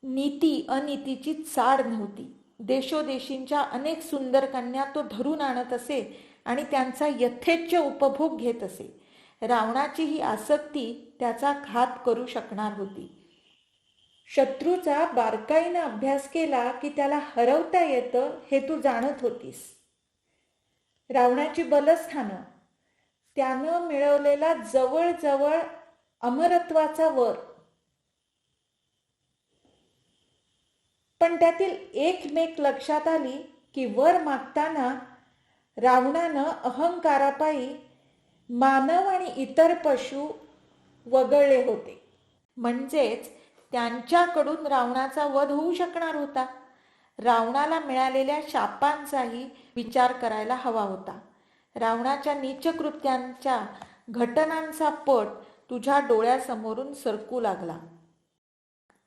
नीती अनीतीची चाड नव्हती. देशोदेशींच्या अनेक सुंदर कन्या तो धरून आणत असे आणि त्यांचा यथेच्छ उपभोग घेत असे. रावणाची ही आसक्ती त्याचा घात करू शकणार होती. शत्रूचा बारकाईनं अभ्यास केला की त्याला हरवता येतं हे तू जाणत होतीस. रावणाची बलस्थानं, त्यानं मिळवलेला जवळजवळ अमरत्वाचा वर, पण त्यातील एक मेक लक्षात आली की वर मागताना रावणानं अहंकारापायी मानव आणि इतर पशु वगळले होते. म्हणजेच त्यांच्याकडून रावणाचा वध होऊ शकणार होता. रावणाला मिळालेल्या शापांचाही विचार करायला हवा होता. रावणाच्या नीच कृत्यांच्या घटनांचा पट तुझ्या डोळ्यासमोरून सरकू लागला.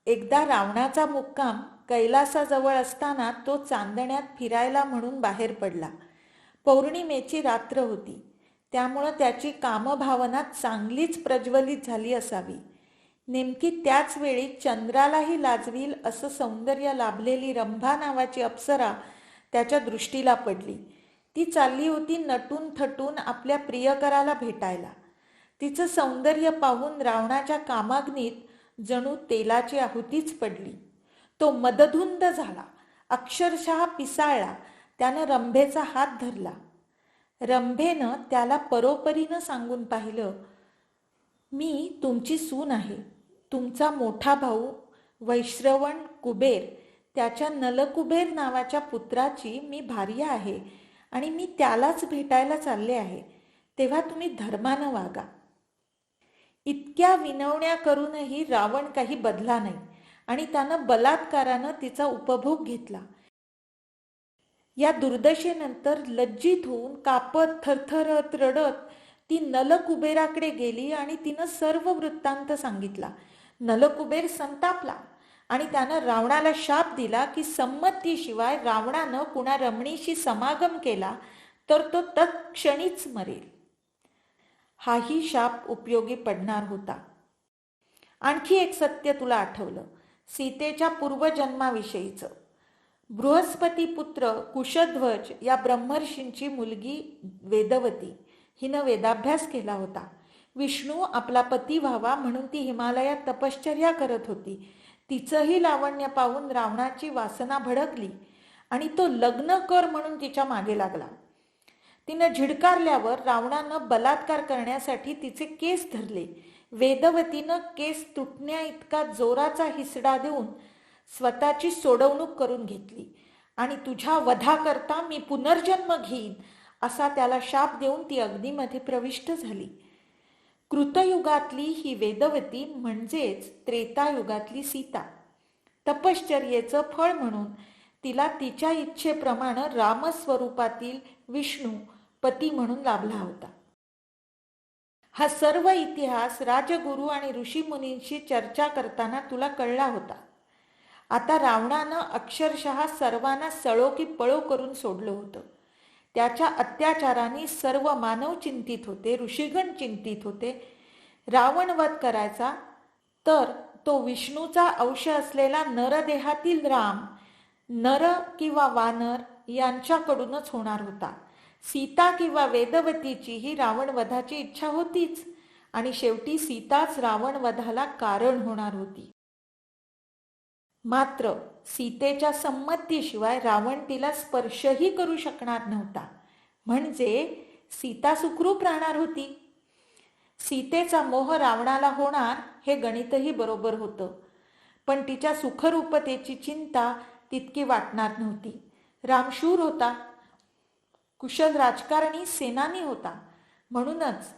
एकदा रावणाचा मुक्काम कैलासाजवळ असताना तो चांदण्यात फिरायला म्हणून बाहेर पडला. पौर्णिमेची रात्र होती, त्यामुळं त्याची कामभावना चांगलीच प्रज्वलित झाली असावी. नेमकी त्याच वेळी चंद्रालाही लाजवील असं सौंदर्य लाभलेली रंभा नावाची अप्सरा त्याच्या दृष्टीला पडली. ती चालली होती नटून थटून आपल्या प्रियकराला भेटायला. तिचं सौंदर्य पाहून रावणाच्या कामाग्नीत जणू तेलाची आहुतीच पडली. तो मदधुंद झाला, अक्षरशः पिसाळला. त्यानं रंभेचा हात धरला. रंभेनं त्याला परोपरीनं सांगून पाहिलं, मी तुमची सून आहे. तुमचा मोठा भाऊ वैश्रवण कुबेर, त्याच्या नलकुबेर नावाच्या पुत्राची मी भार्या आहे आणि मी त्यालाच भेटायला चालले आहे. तेव्हा तुम्ही धर्मानं वागा. इतक्या विनवण्या करूनही रावण काही बदला नाही आणि त्यानं बलात्कारानं तिचा उपभोग घेतला. या दुर्दशेनंतर लज्जित होऊन कापत थरथरत रडत ती नलकुबेराकडे गेली आणि तिनं सर्व वृत्तांत सांगितला. नलकुबेर संतापला आणि त्यानं रावणाला शाप दिला की संमतीशिवाय रावणानं कुणा रमणीशी समागम केला तर तो तत्क्षणीच मरेल. हाही शाप उपयोगी पडणार होता. आणखी एक सत्य तुला आठवलं, सीतेच्या पूर्वजन्माविषयीचं. बृहस्पती पुत्र कुशध्वज या ब्रह्मर्षींची मुलगी वेदवती, हिनं वेदाभ्यास केला होता. विष्णू आपला पती व्हावा म्हणून ती हिमालयात तपश्चर्या करत होती. तिचंही लावण्य पाहून रावणाची वासना भडकली आणि तो लग्न कर म्हणून तिच्या मागे लागला. तिनं झिडकारल्यावर रावणानं बलात्कार करण्यासाठी तिचे केस धरले. वेदवतीनं केस तुटण्या इतका जोराचा हिसडा देऊन स्वतःची सोडवणूक करून घेतली आणि तुझ्या वधाकरता मी पुनर्जन्म घेईन असा त्याला शाप देऊन ती अग्नीमध्ये प्रविष्ट झाली. कृतयुगातली ही वेदवती म्हणजेच त्रेतायुगातली सीता. तपश्चर्येचं फळ म्हणून तिला तिच्या इच्छेप्रमाणे रामस्वरूपातील विष्णू पती म्हणून लाभला होता. हा सर्व इतिहास राजगुरू आणि ऋषीमुनींशी चर्चा करताना तुला कळला होता. आता रावणानं अक्षरशः सर्वांना सळो की पळो करून सोडलं होतं. त्याच्या अत्याचाराने सर्व मानव चिंतित होते, ऋषीगण चिंतित होते. रावण वध करायचा तर तो विष्णूचा अंश असलेला नरदेहातील राम, नर किंवा वानर यांच्याकडूनच होणार होता. सीता किंवा वेदवतीचीही रावण वधाची इच्छा होतीच आणि शेवटी सीताच रावण वधाला कारण होणार होती. मात्र सीतेच्या संमतीशिवाय रावण तिला स्पर्शही करू शकणार नव्हता. म्हणजे सीता सुखरूप राहणार होती. सीतेचा मोह रावणाला होणार हे गणितही बरोबर होतं, पण तिच्या सुखरूपतेची चिंता तितकी वाटणार नव्हती. राम शूर होता, कुशल राजकारणी, सेनानी होता. म्हणूनच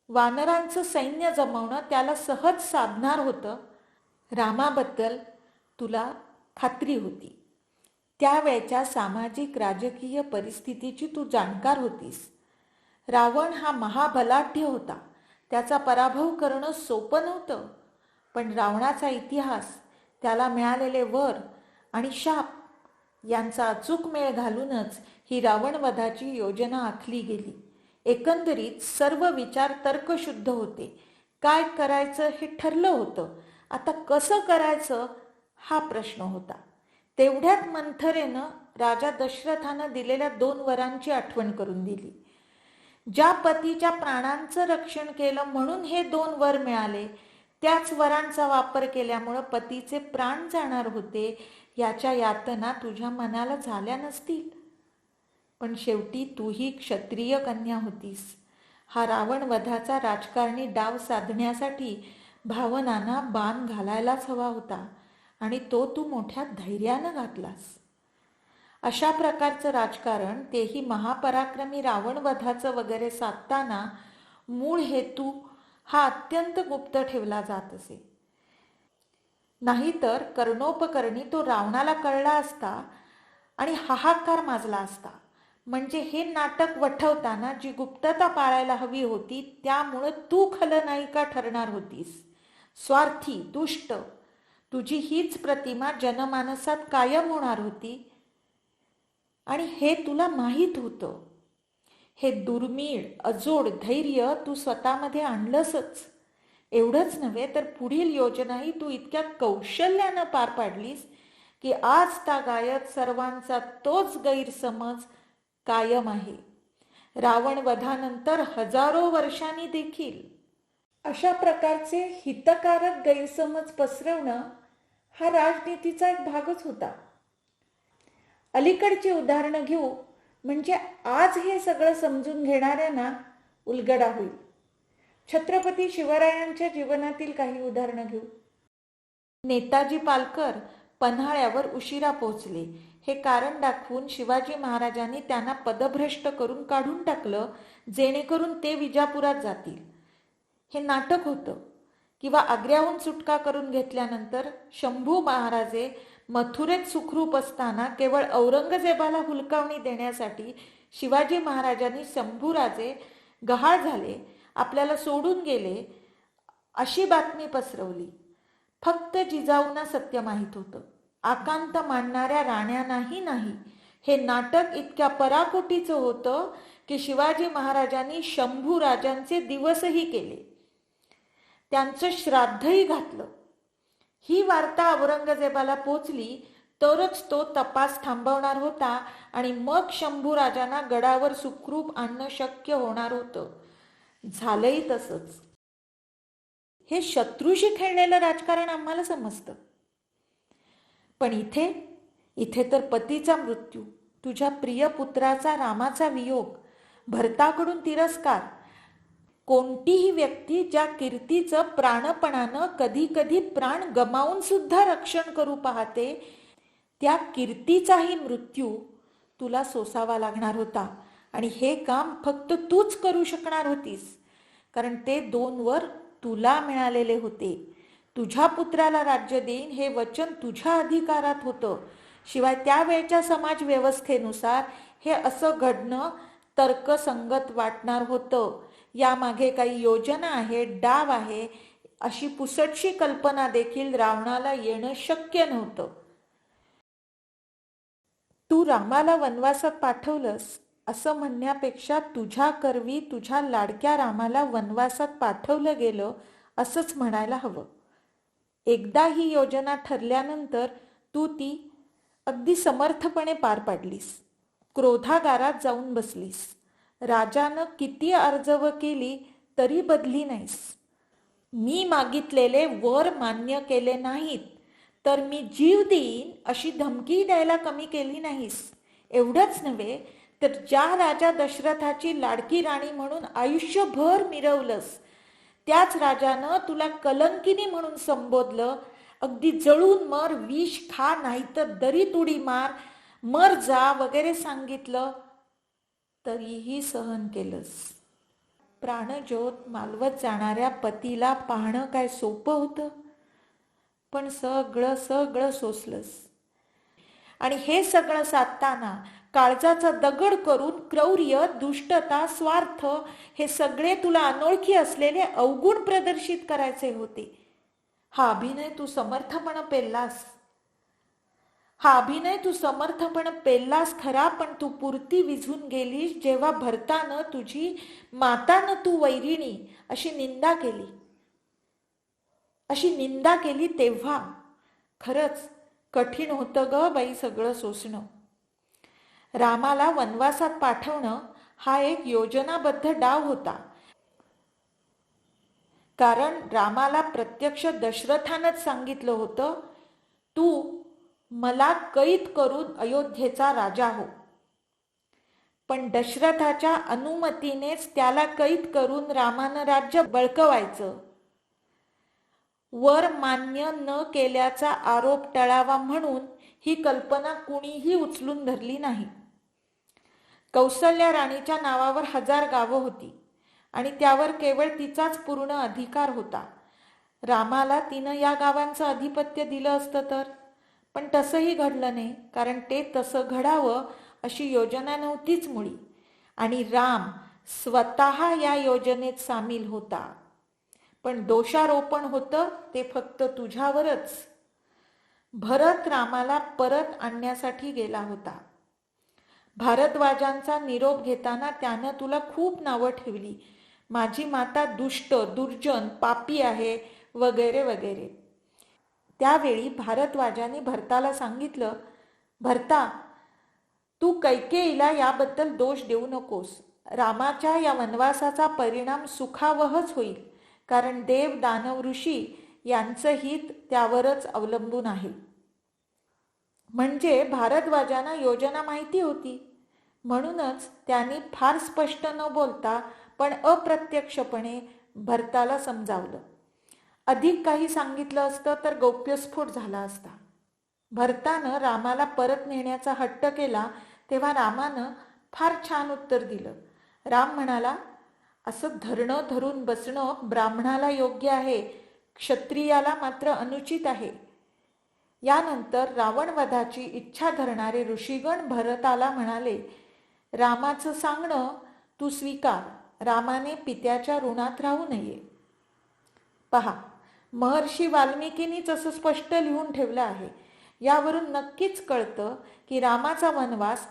वानरांचं सैन्य जमवणं त्याला सहज साधणार होतं. रामाबद्दल तुला खात्री होती. त्यावेळच्या सामाजिक राजकीय परिस्थितीची तू जाणकार होतीस. रावण हा महाबलाढ्य होता. त्याचा पराभव करणं सोपं नव्हतं. पण रावणाचा इतिहास, त्याला मिळालेले वर आणि शाप यांचा अचूक मेळ घालूनच ही रावणवधाची योजना आखली गेली. एकंदरीत सर्व विचार तर्कशुद्ध होते. काय करायचं हे ठरलं होतं. आता कसं करायचं हा प्रश्न होता. तेवढ्यात मंथरेनं राजा दशरथानं दिलेल्या 2 वरांची आठवण करून दिली. ज्या पतीच्या प्राणांचं रक्षण केलं म्हणून हे 2 वर मिळाले, त्याच वरांचा वापर केल्यामुळं पतीचे प्राण जाणार होते, याच्या यातना तुझ्या मनाला झाल्या नसतील. पण शेवटी तूही क्षत्रिय कन्या होतीस. हा रावण वधाचा राजकारणी डाव साधण्यासाठी भावनांना बाण घालायलाच हवा होता आणि तो तू मोठ्या धैर्यानं घातलास. अशा प्रकारचं राजकारण, तेही महापराक्रमी रावण वधाचं वगैरे साधताना मूळ हेतू हा अत्यंत गुप्त ठेवला जात असे. नाहीतर कर्णोपकरणी तो रावणाला कळला असता आणि हाहाकार माजला असता. म्हणजे हे नाटक वठवताना जी गुप्तता पाळायला हवी होती त्यामुळं तू खलनायिका ठरणार होतीस. स्वार्थी, दुष्ट, तुझी हीच प्रतिमा जनमानसात कायम होणार होती आणि हे तुला माहीत होतं. हे दुर्मिळ अजोड धैर्य तू स्वतःमध्ये आणलंसच. एवढंच नव्हे तर पुढील योजनाही तू इतक्या कौशल्यानं पार पाडलीस की आज तागायत सर्वांचा तोच गैरसमज कायम आहे. रावण वधानंतर हजारो वर्षांनी देखील अशा प्रकारचे हितकारक गैरसमज पसरवणं हा राजनीतीचा एक भागच होता. अलीकडची उदाहरणं घेऊ म्हणजे आज हे सगळं समजून घेणाऱ्यांना उलगडा होईल. छत्रपती शिवरायांच्या जीवनातील काही उदाहरणं घेऊ. नेताजी पालकर पन्हाळ्यावर उशिरा पोहोचले हे कारण दाखवून शिवाजी महाराजांनी त्यांना पदभ्रष्ट करून काढून टाकलं, जेणेकरून ते विजापुरात जातील. हे नाटक होतं. किंवा आग्र्याहून सुटका करून घेतल्यानंतर शंभू महाराजे मथुरेत सुखरूप असताना केवळ औरंगजेबाला हुलकावणी देण्यासाठी शिवाजी महाराजांनी शंभूराजे गहाळ झाले, आपल्याला सोडून गेले, अशी बातमी पसरवली. फक्त जिजाऊंना सत्य माहीत होतं, आकांत मानणाऱ्या राण्यांनाही नाही. हे नाटक इतक्या पराकोटीचं होतं की शिवाजी महाराजांनी शंभू राजांचे दिवसही केले, त्यांचं श्राद्धही घातलं. ही वार्ता औरंगजेबाला पोचली तरच तो तपास थांबवणार होता आणि मग शंभू राजांना गडावर सुखरूप आणणं शक्य होणार होतं. झालंही तसंच. हे शत्रूशी खेळलेलं राजकारण आम्हाला समजतं. पण इथे तर पतीचा मृत्यू, तुझ्या प्रिय पुत्राचा रामाचा वियोग, भरताकडून तिरस्कार, कोणतीही व्यक्ती ज्या कीर्तीचं प्राणपणानं कधी कधी प्राण गमावून सुद्धा रक्षण करू पाहते, त्या कीर्तीचाही मृत्यू तुला सोसावा लागणार होता. आणि हे काम फक्त तूच करू शकणार होतीस, कारण ते 2 वर तुला मिळालेले होते. तुझ्या पुत्राला राज्य देईन हे वचन तुझ्या अधिकारात होतं. शिवाय त्यावेळच्या समाज व्यवस्थेनुसार हे असं घडणं तर्कसंगत वाटणार होतं. यामागे काही योजना आहे, डाव आहे अशी पुसटशी कल्पना देखील रावणाला येणं शक्य नव्हतं. तू रामाला वनवासात पाठवलंस असं म्हणण्यापेक्षा तुझ्या करवी तुझ्या लाडक्या रामाला वनवासात पाठवलं गेलं असंच म्हणायला हवं. एकदा ही योजना ठरल्यानंतर तू ती अगदी समर्थपणे पार पाडलीस. क्रोधागारात जाऊन बसलीस. राजानं किती अर्जव केली तरी बदली नाहीस. मी मागितलेले वर मान्य केले नाहीत तर मी जीव देईन अशी धमकी द्यायला कमी केली नाहीस. एवढंच नव्हे तर ज्या राजा दशरथाची लाडकी राणी म्हणून आयुष्यभर मिरवलंस त्याच राजानं तुला कलंकिनी म्हणून संबोधलं. अगदी जळून मर, विष खा, नाहीतर दरीत उडी मार, मर जा वगैरे सांगितलं तरीही सहन केलंस. प्राणज्योत मालवत जाणाऱ्या पतीला पाहणं काय सोपं होतं? पण सगळं सोसलंस. आणि हे सगळं साधताना काळजाचा दगड करून क्रौर्य, दुष्टता, स्वार्थ हे सगळे तुला अनोळखी असलेले अवगुण प्रदर्शित करायचे होते. हा अभिनय तू समर्थपणे पेललास खरा, पण तू पुरती विझून गेलीस जेव्हा भरतानं तुझी मातानं तू वैरिणी अशी निंदा केली तेव्हा खरंच कठीण होतं ग बाई सगळं सोसणं. रामाला वनवासात पाठवणं हा एक योजनाबद्ध डाव होता. कारण रामाला प्रत्यक्ष दशरथानंच सांगितलं होतं, तू मला कैद करून अयोध्येचा राजा हो. पण दशरथाच्या अनुमतीनेच त्याला कैद करून रामानं राज्य बळकवायचं. वर मान्य न केल्याचा आरोप टळावा म्हणून ही कल्पना कुणीही उचलून धरली नाही. कौसल्या राणीच्या नावावर 1000 गावं होती आणि त्यावर केवळ तिचाच पूर्ण अधिकार होता. रामाला तिनं या गावांचं आधिपत्य दिलं असतं तर, पण तसंही घडलं नाही. कारण ते तसं घडावं अशी योजना नव्हतीच मुळी. आणि राम स्वतः या योजनेत सामील होता. पण दोषारोपण होतं ते फक्त तुझ्यावरच. भरत रामाला परत आणण्यासाठी गेला होता. भारद्वाजांचा निरोप घेताना त्यानं तुला खूप नावं ठेवली. माझी माता दुष्ट, दुर्जन, पापी आहे वगैरे वगैरे. त्यावेळी भारद्वाजांनी भरताला सांगितलं, भरता तू कैकेयीला याबद्दल दोष देऊ नकोस. रामाच्या या वनवासाचा परिणाम सुखावहच होईल. कारण देव, दानव, ऋषी यांचं हित त्यावरच अवलंबून आहे. म्हणजे भारद्वाजांना योजना माहिती होती. म्हणूनच त्यांनी फार स्पष्ट न बोलता पण अप्रत्यक्षपणे भरताला समजावलं. अधिक काही सांगितलं असतं तर गौप्यस्फोट झाला असता. भरतानं रामाला परत नेण्याचा हट्ट केला तेव्हा रामानं फार छान उत्तर दिलं. राम म्हणाला, असं धरणं धरून बसणं ब्राह्मणाला योग्य आहे, क्षत्रियाला मात्र अनुचित आहे. यानंतर रावणवधाची इच्छा धरणारे ऋषीगण भरताला म्हणाले, रामाचं सांगणं तू स्वीकार. रामाने पित्याच्या ऋणात राहू नये. पहा, महर्षी वाल्मिकींनीच असं स्पष्ट लिहून ठेवलं आहे. यावरून नक्कीच कळतं की रामाचा वनवास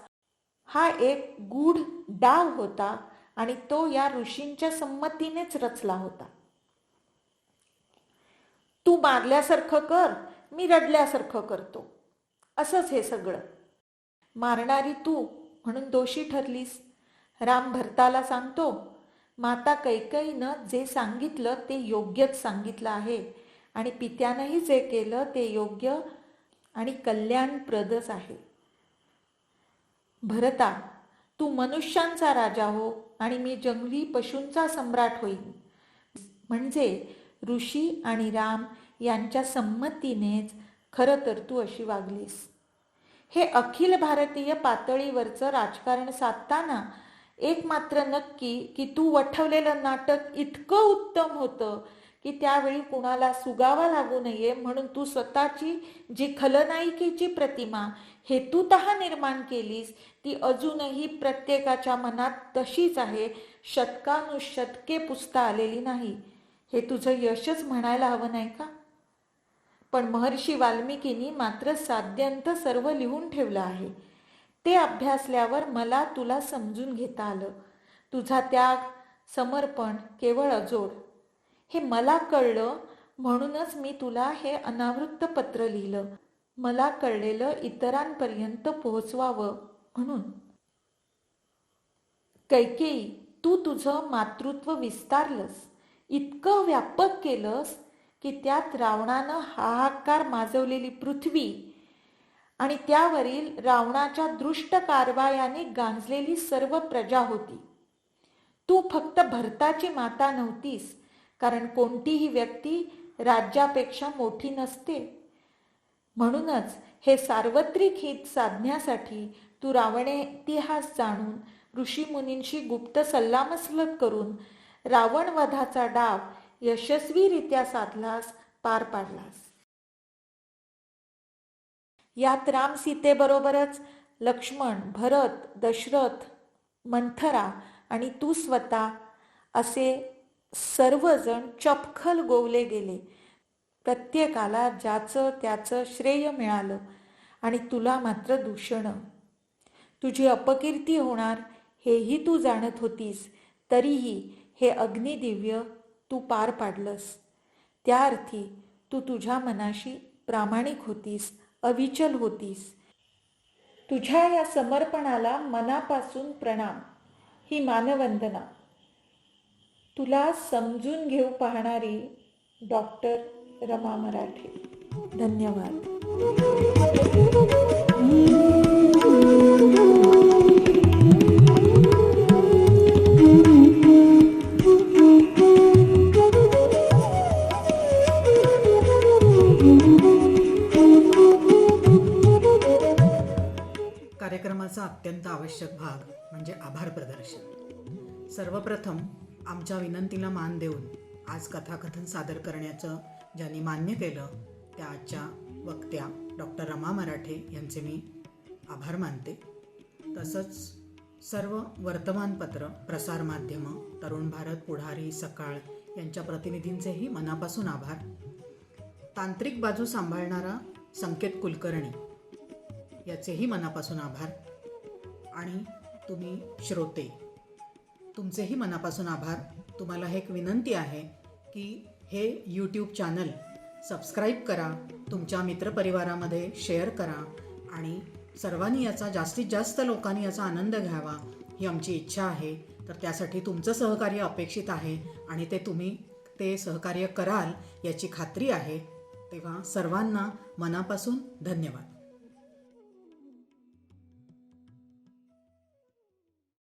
हा एक गूढ डाव होता आणि तो या ऋषींच्या संमतीनेच रचला होता. तू मारल्यासारखं कर, मी रडल्यासारखं करतो, असंच हे सगळं. मारणारी तू म्हणून दोषी ठरलीस. राम भरताला सांगतो, माता कैकेयीनं जे सांगितलं ते योग्यच सांगितलं आहे आणि पित्यानंही जे केलं ते योग्य आणि कल्याणप्रदच आहे. भरता, तू मनुष्यांचा राजा हो आणि मी जंगली पशूंचा सम्राट होईन. म्हणजे ऋषी आणि राम यांच्या संमतीनेच खरं तर तू अशी वागलीस. हे अखिल भारतीय पातळीवरचं राजकारण साधताना एक मात्र नक्की की तू वठवलेलं नाटक इतकं उत्तम होतं की त्यावेळी कुणाला सुगावा लागू नये म्हणून तू स्वतःची जी खलनायिकेची प्रतिमा हेतुतः निर्माण केलीस ती अजूनही प्रत्येकाच्या मनात तशीच आहे, शतकानुशतके पुसता आलेली नाही. हे तुझं यशच म्हणायला हवं नाही का? पण महर्षी वाल्मिकींनी मात्र साध्यंत सर्व लिहून ठेवलं आहे. ते अभ्यासल्यावर मला तुला समजून घेता आलं. तुझा त्याग, समर्पण केवळ अजोड. हे मला कळलं म्हणूनच मी तुला हे अनावृत्त पत्र लिहिलं. मला कळलेलं इतरांपर्यंत पोहोचवावं म्हणून. कैकेयी, तू तुझं मातृत्व विस्तारलंस, इतकं व्यापक केलंस की त्यात रावणानं हाहाकार माजवलेली पृथ्वी आणि त्यावरील रावणाच्या दृष्ट कारवायाने गांजलेली सर्व प्रजा होती. तू फक्त भरताची माता नव्हतीस, कारण कोणतीही व्यक्ती राज्यापेक्षा मोठी नसते. म्हणूनच हे सार्वत्रिक हित साधण्यासाठी तू रावणे इतिहास जाणून, ऋषीमुनींशी गुप्त सल्लामसलत करून रावणवधाचा डाव यशस्वीरित्या साधलास, पार पाडलास. यात राम सीतेबरोबरच लक्ष्मण, भरत, दशरथ, मंथरा आणि तू स्वतः असे सर्वजण चपखल गोवले गेले. प्रत्येकाला ज्याचं त्याचं श्रेय मिळालं आणि तुला मात्र दूषणं. तुझी अपकीर्ती होणार हेही तू जाणत होतीस, तरीही हे अग्निदिव्य तू पार पाडलंस. त्या अर्थी तू तुझ्या मनाशी प्रामाणिक होतीस, अविचल होतीस. तुझ्या या समर्पणाला मनापासून प्रणाम. ही मानवंदना. तुला समजून घेऊ पाहणारी डॉक्टर रमा मराठे. धन्यवाद. कार्यक्रमाचा अत्यंत आवश्यक भाग म्हणजे आभार प्रदर्शन. सर्वप्रथम आमच्या विनंतीला मान देऊन आज कथाकथन सादर करण्याचं ज्यांनी मान्य केलं त्या आजच्या वक्त्या डॉक्टर रमा मराठे यांचे मी आभार मानते. तसंच सर्व वर्तमानपत्र, प्रसारमाध्यमं, तरुण भारत, पुढारी, सकाळ यांच्या प्रतिनिधींचेही मनापासून आभार. तांत्रिक बाजू सांभाळणारा संकेत कुलकर्णी याचेही मनापासून आभार. आणि तुम्ही श्रोते, तुमचेही मनापासून आभार. तुम्हाला एक विनंती आहे की हे यूट्यूब चॅनल सबस्क्राईब करा, तुमच्या मित्रपरिवारामध्ये शेअर करा आणि सर्वांनी याचा, जास्तीत जास्त लोकांनी याचा आनंद घ्यावा ही आमची इच्छा आहे. तर त्यासाठी तुमचं सहकार्य अपेक्षित आहे आणि तुम्ही ते सहकार्य कराल याची खात्री आहे. तेव्हा सर्वांना मनापासून धन्यवाद.